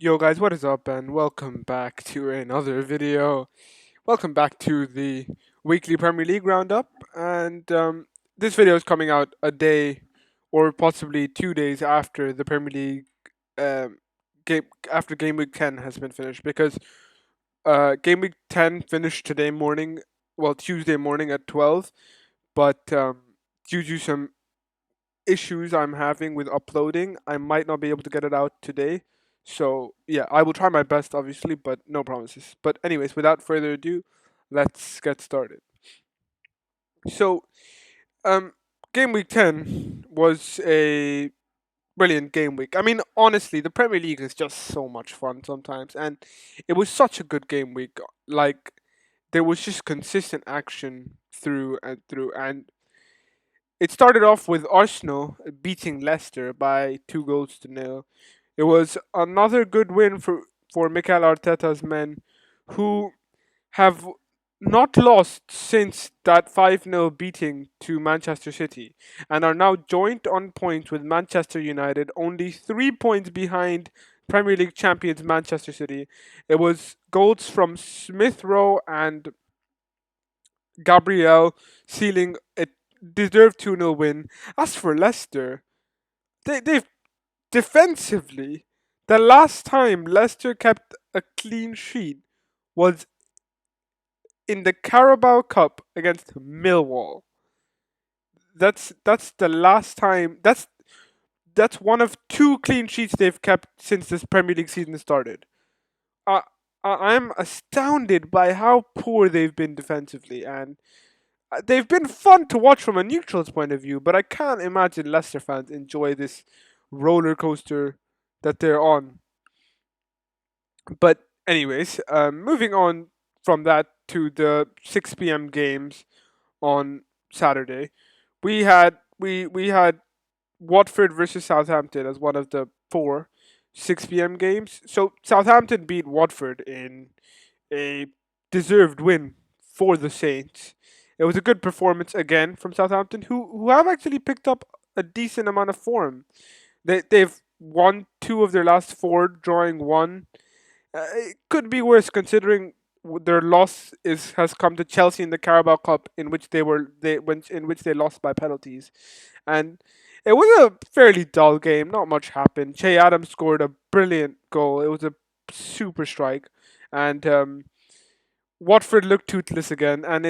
Yo guys, what is up and welcome back to another video. Welcome back to the weekly Premier League roundup and this video is coming out a day or possibly 2 days after the Premier League um, game after game week 10 has been finished because game week 10 finished today morning, well Tuesday morning at 12, but due to some issues I'm having with uploading, I might not be able to get it out today. So yeah, I will try my best, obviously, but no promises. But anyways, without further ado, let's get started. So, um, game week 10 was a brilliant game week. I mean, honestly, the Premier League is just so much fun sometimes, and it was such a good game week. Like, there was just consistent action through and through, and it started off with Arsenal beating Leicester by 2 goals to nil. It was another good win for Mikel Arteta's men, who have not lost since that 5-0 beating to Manchester City and are now joint on points with Manchester United, only 3 points behind Premier League champions Manchester City. It was goals from Smith Rowe and Gabriel sealing a deserved 2-0 win. As for Leicester, they've defensively, the last time Leicester kept a clean sheet was in the Carabao Cup against Millwall. That's the last time. That's one of two clean sheets they've kept since this Premier League season started. I I'm astounded by how poor they've been defensively, and they've been fun to watch from a neutral's point of view. But I can't imagine Leicester fans enjoy this roller coaster that they're on. But anyways, moving on from that to the 6 p.m. games on Saturday, we had Watford versus Southampton as one of the four 6 p.m. games. So Southampton beat Watford in a deserved win for the Saints. It was a good performance again from Southampton, who have actually picked up a decent amount of form. They've won two of their last four, drawing one. It could be worse considering their loss is has come to Chelsea in the Carabao Cup, in which in which they lost by penalties, and it was a fairly dull game. Not much happened. Che Adams scored a brilliant goal. It was a super strike, and Watford looked toothless again, and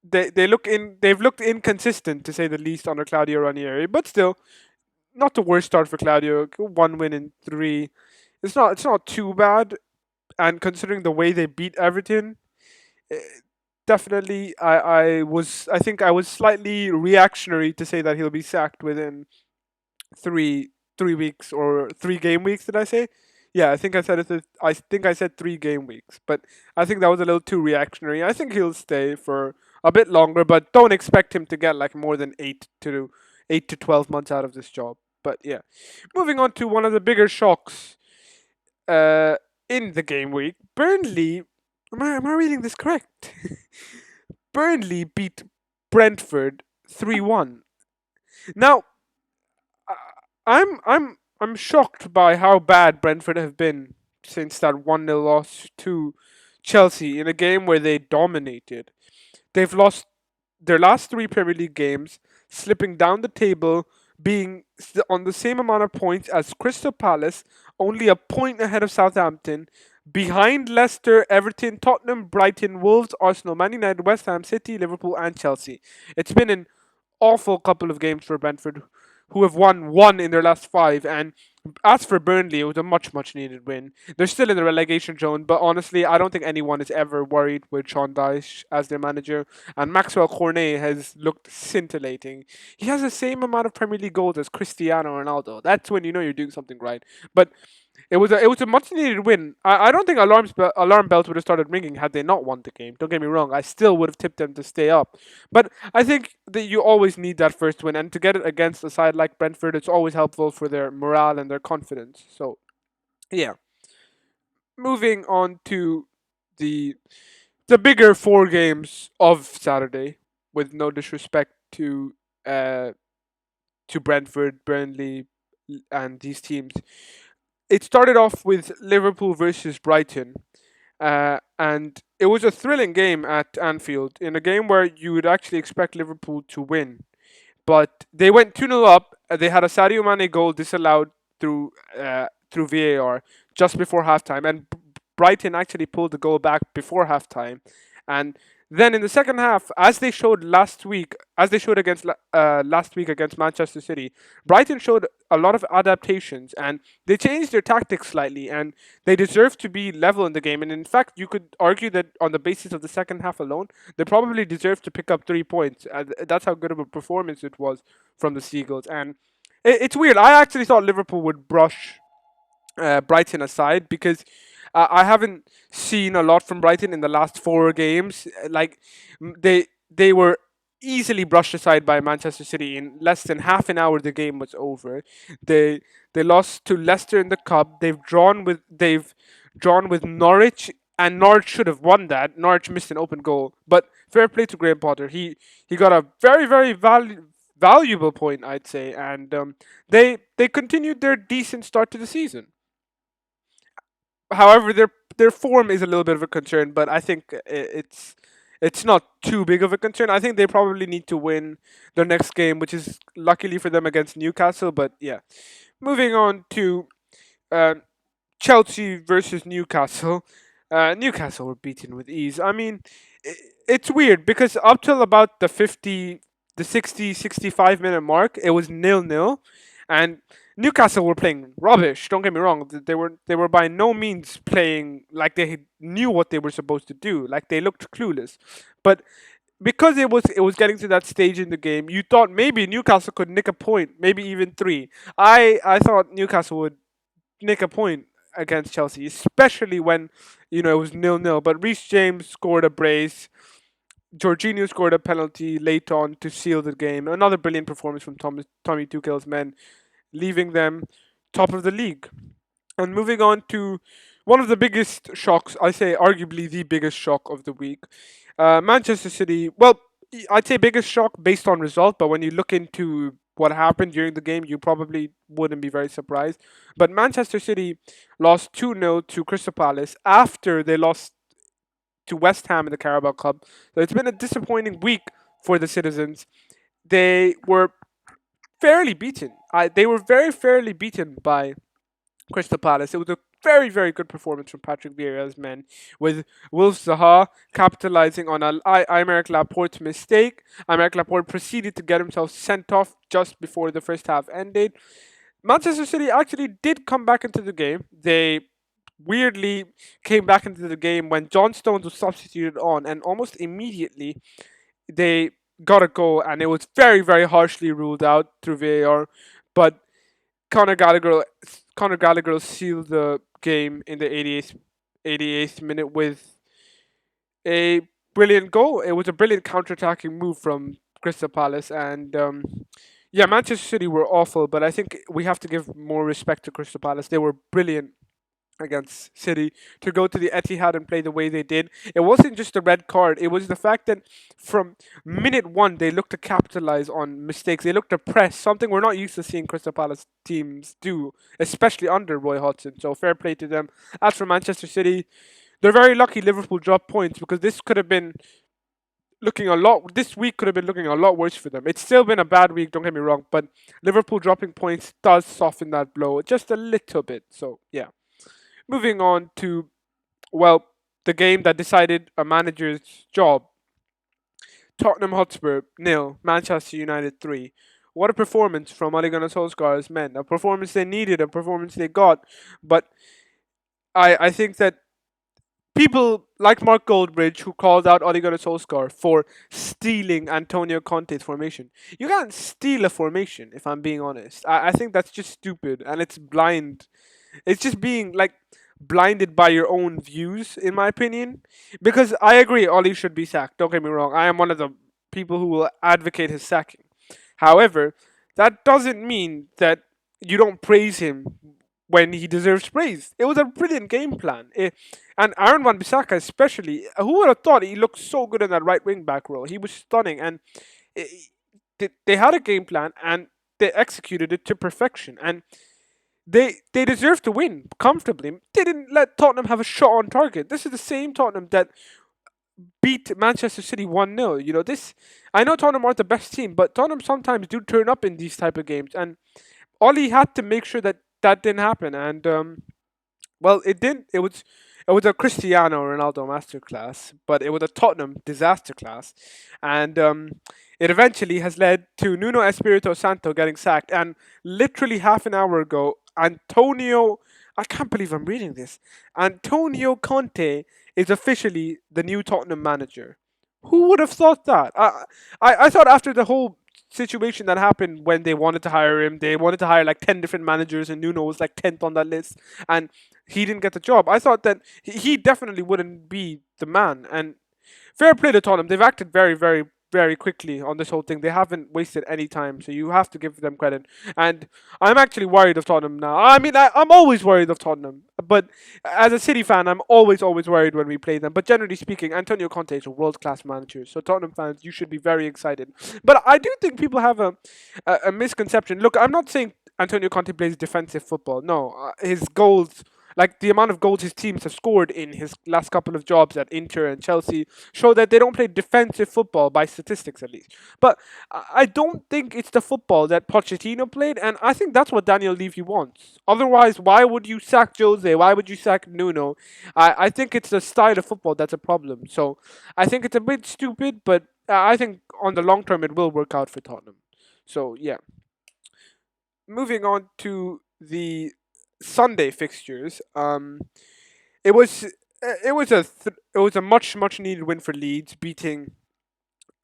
they've looked inconsistent to say the least under Claudio Ranieri, but still not the worst start for Claudio. One win in three. It's not too bad, and considering the way they beat Everton, eh, definitely I think I was slightly reactionary to say that he'll be sacked within three 3 weeks or 3 game weeks. Did I say? Yeah, I think I said it. I think I said 3 game weeks, but I think that was a little too reactionary. I think he'll stay for a bit longer, but don't expect him to get like more than 8 to 12 months out of this job. But yeah, moving on to one of the bigger shocks uh, in the game week, Burnley. Am I reading this correct? Burnley beat Brentford 3-1. Now, I'm shocked by how bad Brentford have been since that 1-0 loss to Chelsea in a game where they dominated. They've lost their last three Premier League games, slipping down the table, being on the same amount of points as Crystal Palace, only a point ahead of Southampton, behind Leicester, Everton, Tottenham, Brighton, Wolves, Arsenal, Man United, West Ham, City, Liverpool, and Chelsea. It's been an awful couple of games for Brentford, who have won one in their last five. And as for Burnley, it was a much needed win. They're still in the relegation zone, but honestly, I don't think anyone is ever worried with Sean Dyche as their manager. And Maxwell Cornet has looked scintillating. He has the same amount of Premier League goals as Cristiano Ronaldo. That's when you know you're doing something right. But it was a much needed win. I don't think alarm bells would have started ringing had they not won the game. Don't get me wrong. I still would have tipped them to stay up. But I think that you always need that first win, and to get it against a side like Brentford, it's always helpful for their morale and their confidence. So yeah, moving on to the the bigger four games of Saturday, with no disrespect uh to Brentford, Burnley, and these teams. it started off with Liverpool versus Brighton, and it was a thrilling game at Anfield, in a game where you would actually expect Liverpool to win. But they went 2-0 up. They had a Sadio Mane goal disallowed through VAR just before halftime, and Brighton actually pulled the goal back before halftime. And then in the second half, as they showed last week, as they showed against last week against Manchester City, Brighton showed a lot of adaptations, and they changed their tactics slightly, and they deserve to be level in the game. And in fact, you could argue that on the basis of the second half alone, they probably deserve to pick up 3 points. That's how good of a performance it was from the Seagulls. And it's weird. I actually thought Liverpool would brush Brighton aside, because I haven't seen a lot from Brighton in the last 4 games. Like they were easily brushed aside by Manchester City in less than half an hour. The game was over. They they lost to Leicester in the cup. They've drawn with Norwich, and Norwich should have won that. Norwich missed an open goal, but fair play to Graham Potter. He got a very valuable point, I'd say, and they continued their decent start to the season. However, their form is a little bit of a concern, but I think it's not too big of a concern. I think they probably need to win their next game, which is luckily for them against Newcastle. But yeah, moving on to uh, Chelsea versus Newcastle. Newcastle were beaten with ease. I mean, it's weird because up till about the 65 minute mark, it was 0-0, and Newcastle were playing rubbish. Don't get me wrong; they were by no means playing like they knew what they were supposed to do. Like they looked clueless, but because it was getting to that stage in the game, you thought maybe Newcastle could nick a point, maybe even three. I thought Newcastle would nick a point against Chelsea, especially when it was 0-0. But Reece James scored a brace. Jorginho scored a penalty late on to seal the game. Another brilliant performance from Tommy Tuchel's men, leaving them top of the league. And moving on to one of the biggest shocks, I say arguably the biggest shock of the week. Manchester City, well, I'd say biggest shock based on result, but when you look into what happened during the game, you probably wouldn't be very surprised. But Manchester City lost 2-0 to Crystal Palace after they lost to West Ham in the Carabao Cup. So it's been a disappointing week for the citizens. They were fairly beaten. They were very fairly beaten by Crystal Palace. It was a very good performance from Patrick Vieira's men, with Wolf Zaha capitalizing on Aymeric Laporte's mistake. Aymeric Laporte proceeded to get himself sent off just before the first half ended. Manchester City actually did come back into the game. They weirdly came back into the game when John Stones was substituted on, and almost immediately they got a goal, and it was very harshly ruled out through VAR. But Conor Gallagher Conor Gallagher sealed the game in the 88th minute with a brilliant goal. It was a brilliant counter-attacking move from Crystal Palace, and yeah, Manchester City were awful, but I think we have to give more respect to Crystal Palace. They were brilliant against City to go to the Etihad and play the way they did. It wasn't just the red card, it was the fact that from minute one they looked to capitalize on mistakes. They looked to press, something we're not used to seeing Crystal Palace teams do, especially under Roy Hodgson. So fair play to them. As for Manchester City, they're very lucky Liverpool dropped points, because this week could have been looking a lot worse for them. It's still been a bad week, don't get me wrong, but Liverpool dropping points does soften that blow just a little bit. So yeah. Moving on to, well, the game that decided a manager's job. Tottenham Hotspur 0, Manchester United 3. What a performance from Ole Gunnar Solskjaer's men. A performance they needed, a performance they got. But I think that people like Mark Goldbridge, who called out Ole Gunnar Solskjaer for stealing Antonio Conte's formation. You can't steal a formation, if I'm being honest. I think that's just stupid, and it's blind. It's just being like blinded by your own views, in my opinion. Because I agree, Ollie should be sacked. Don't get me wrong. I am one of the people who will advocate his sacking. However, that doesn't mean that you don't praise him when he deserves praise. It was a brilliant game plan. And Aaron Wan-Bissaka especially, who would have thought he looked so good in that right wing back role? He was stunning, and they had a game plan and they executed it to perfection. And They deserve to win comfortably. They didn't let Tottenham have a shot on target. This is the same Tottenham that beat Manchester City 1-0. You know, this I know Tottenham aren't the best team, but Tottenham sometimes do turn up in these type of games, and Ollie had to make sure that that didn't happen. And well, it didn't. It was a Cristiano Ronaldo masterclass, but it was a Tottenham disaster class, and it eventually has led to Nuno Espirito Santo getting sacked. And literally half an hour ago, Antonio, I can't believe I'm reading this. Antonio Conte is officially the new Tottenham manager. Who would have thought that? I thought after the whole situation that happened when they wanted to hire him, they wanted to hire like 10 different managers, and Nuno was like 10th on that list, and he didn't get the job. I thought that he definitely wouldn't be the man. And fair play to Tottenham. They've acted very, very, very quickly on this whole thing. They haven't wasted any time, so you have to give them credit. And I'm actually worried of Tottenham now. I mean, I'm always worried of Tottenham, but as a City fan, I'm always, always worried when we play them. But generally speaking, Antonio Conte is a world-class manager, so Tottenham fans, you should be very excited. But I do think people have a misconception. Look, I'm not saying Antonio Conte plays defensive football. No, his goals, like the amount of goals his teams have scored in his last couple of jobs at Inter and Chelsea, show that they don't play defensive football by statistics at least. But I don't think it's the football that Pochettino played, and I think that's what Daniel Levy wants. Otherwise, why would you sack Jose? Why would you sack Nuno? I think it's the style of football that's a problem. So I think it's a bit stupid, but I think on the long term it will work out for Tottenham. So yeah, moving on to the Sunday fixtures. It was it was a much needed win for Leeds, beating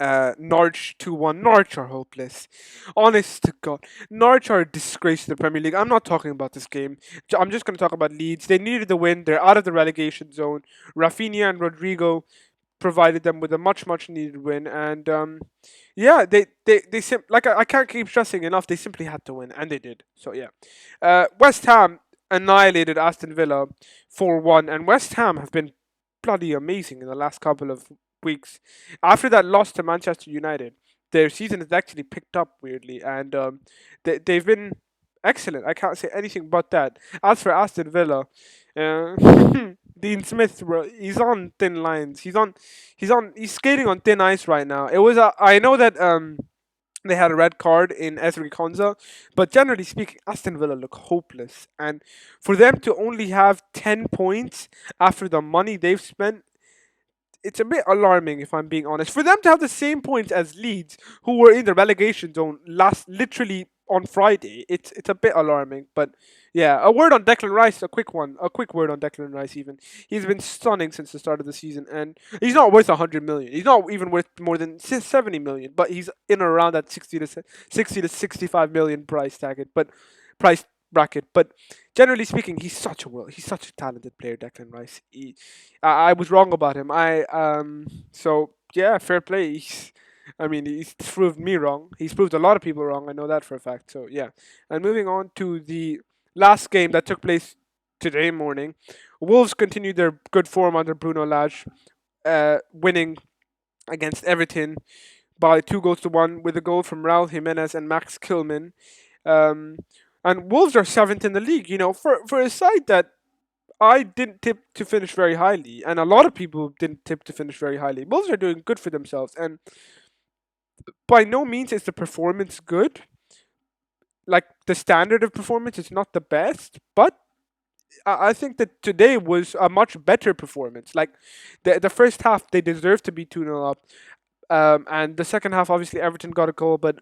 Norwich 2-1. Norwich are hopeless. Honest to God, Norwich are a disgrace to the Premier League. I'm not talking about this game. I'm just going to talk about Leeds. They needed the win. They're out of the relegation zone. Rafinha and Rodrigo provided them with a much needed win, and yeah, like I can't keep stressing enough. They simply had to win, and they did. So yeah, West Ham annihilated Aston Villa 4-1, and West Ham have been bloody amazing in the last couple of weeks. After that loss to Manchester United, their season has actually picked up weirdly, and they've been excellent. I can't say anything but that. As for Aston Villa, uh, Dean Smith, bro, he's on thin lines. He's skating on thin ice right now. I know that they had a red card in Ezri Konza, but generally speaking, Aston Villa look hopeless. And for them to only have 10 points after the money they've spent, it's a bit alarming if I'm being honest. For them to have the same points as Leeds, who were in the relegation zone literally on Friday, it's a bit alarming. But yeah, a word on Declan Rice, a quick word on Declan Rice. Even he's been stunning since the start of the season, and he's not worth 100 million. He's not even worth more than 70 million, but he's in or around that 60 to 65 million price bracket. But generally speaking, he's such a talented player, Declan Rice. I was wrong about him. So yeah, fair play. I mean, he's proved me wrong. He's proved a lot of people wrong. I know that for a fact. So yeah, and moving on to the last game that took place today morning, Wolves continued their good form under Bruno Lage, winning against Everton by 2 goals to 1 with a goal from Raul Jimenez and Max Kilman. Um, and Wolves are seventh in the league. You know, for a side that I didn't tip to finish very highly, and a lot of people didn't tip to finish very highly. Wolves are doing good for themselves, and by no means is the performance good. Like the standard of performance is not the best, but I think that today was a much better performance. Like the first half, they deserved to be 2-0 up. And the second half, obviously, Everton got a goal. But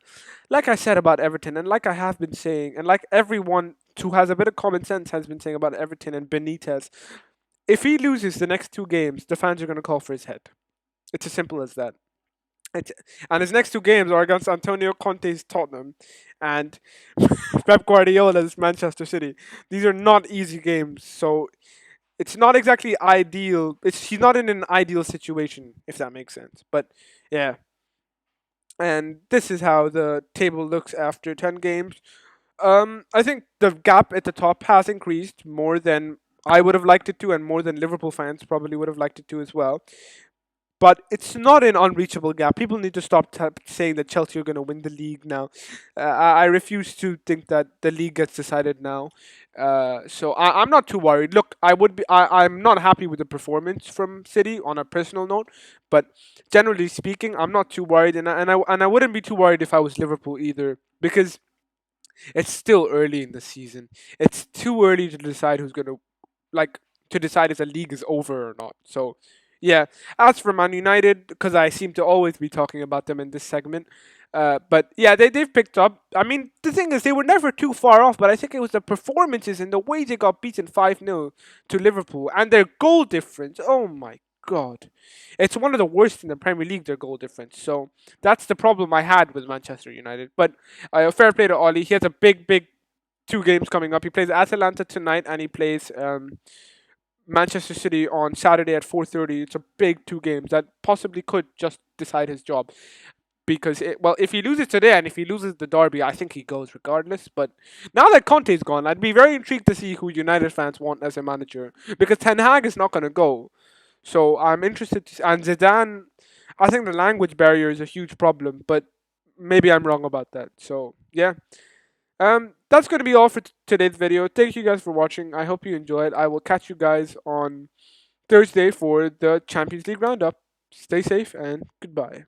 like I said about Everton, and like I have been saying, and like everyone who has a bit of common sense has been saying about Everton and Benitez, if he loses the next 2 games, the fans are going to call for his head. It's as simple as that. It's, and his next 2 games are against Antonio Conte's Tottenham and Pep Guardiola's Manchester City. These are not easy games, so it's not exactly ideal. He's not in an ideal situation, if that makes sense. But yeah, and this is how the table looks after 10 games. I think the gap at the top has increased more than I would have liked it to, and more than Liverpool fans probably would have liked it to as well. But it's not an unreachable gap. People need to stop saying that Chelsea are going to win the league now. I refuse to think that the league gets decided now. So I'm not too worried. Look, I'm not happy with the performance from City on a personal note, but generally speaking, I'm not too worried, and I wouldn't be too worried if I was Liverpool either, because it's still early in the season. It's too early to decide who's gonna like to decide if the league is over or not. So, yeah. As for Man United, because I seem to always be talking about them in this segment, but yeah, they've picked up. I mean, the thing is, they were never too far off, but I think it was the performances and the way they got beaten 5-0 to Liverpool and their goal difference. Oh my god. It's one of the worst in the Premier League, their goal difference. So that's the problem I had with Manchester United. But fair play to Ollie. He has a big 2 games coming up. He plays Atalanta tonight, and he plays Manchester City on Saturday at 4:30. It's a big 2 games that possibly could just decide his job. Because well, if he loses today and if he loses the derby, I think he goes regardless. But now that Conte's gone, I'd be very intrigued to see who United fans want as a manager, because Ten Hag is not going to go. So I'm interested. And Zidane, I think the language barrier is a huge problem, but maybe I'm wrong about that. So yeah. That's going to be all for today's video. Thank you guys for watching. I hope you enjoyed. I will catch you guys on Thursday for the Champions League roundup. Stay safe and goodbye.